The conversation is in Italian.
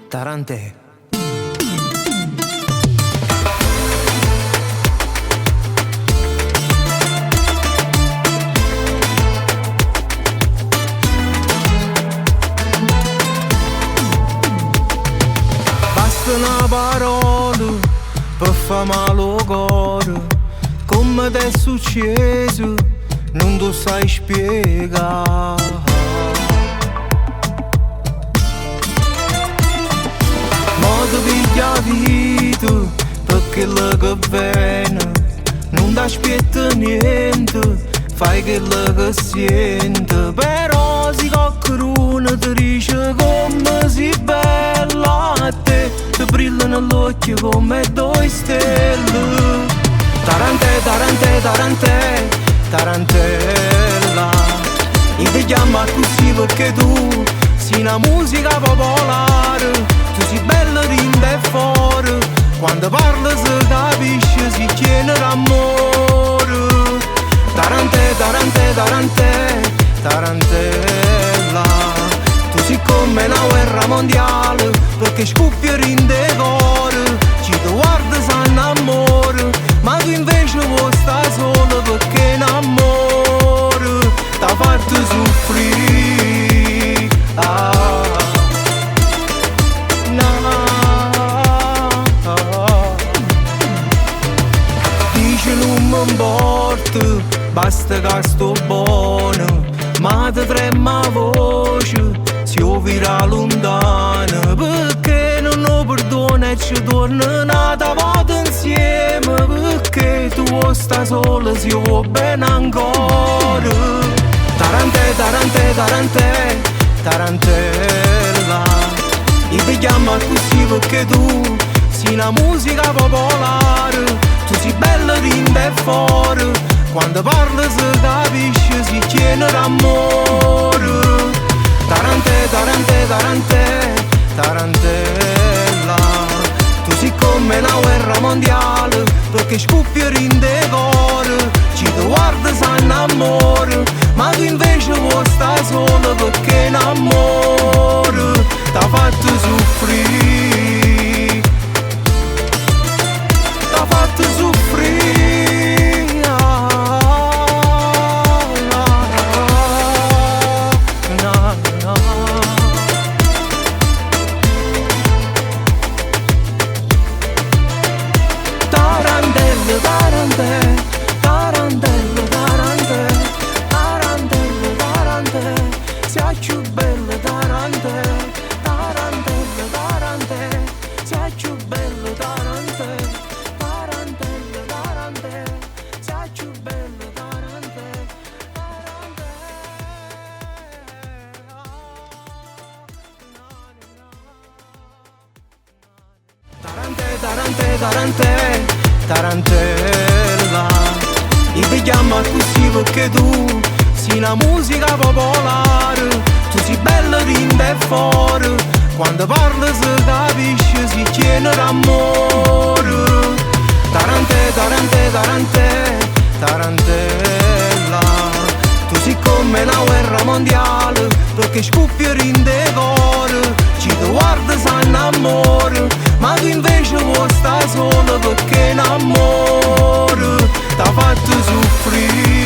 Tarantè. Basta una parola per fa male al cuore, come ti è successo non tu sai spiegare. Modo piglia vita perché la che viene non ti aspetta niente, fai quello che sente. Però si qualcuno ti dice come sei bella a te, ti brillano gli occhi come due stelle. Tarantè, tarantè, tarantè, tarantella, io ti chiamo così perché tu sei una musica popolare. Tu sei bella rinda e fuori, quando parli si capisce, si tiene l'amore. Tarantè, tarantè, tarantè, tarantella, tu sei come una guerra mondiale, perché scoppia rinde cuore, ci ti guarda sanno amore, ma tu invece vuoi stare solo perché in amore t'ha fatto soffrire. Dice non mi importa, basta che sto buono, ma ti trema voce, si ouvirà lontana, perché non ho perdono e ci torna nata volta insieme, perché tu vuoi stare sola se io vuoi bene ancora. Tarantè, tarantè, tarantè, tarantella, io ti chiamo così perché tu sei una musica popolare. Tu sei bella rinda e fuori, quando parli si capisce, si tiene l'amore. Tarantè, tarantè, tarantè, tarantella, tu sei come una guerra mondiale, perché scoppia rinde cuore, ci ti guarda sanno amore, ma tu invece vuoi stare solo perché in amore t'ha fatto soffrire, t'ha fatto soffrire. Tarantelle, tarantelle, tarantelle, tarantelle, tarantelle, sei più bella tarantelle, tarantelle, tarantelle, sei più bella tarantelle, tarantelle, tarantelle, sei più bella tarantelle, tarantelle. Tarantè, tarantè, tarantella, io ti chiamo così perché tu sei una musica popolare. Tu sei bella rinda e fuori, quando parli si capisce, si tiene l'amore. Tarantè, tarantè, tarantè, tarantella, tu sei come una guerra mondiale, perché scoppia rinde cuore, ci ti guarda sanno amore, ma tu invece vuoi stare solo perché in amore t'ha fatto soffrire.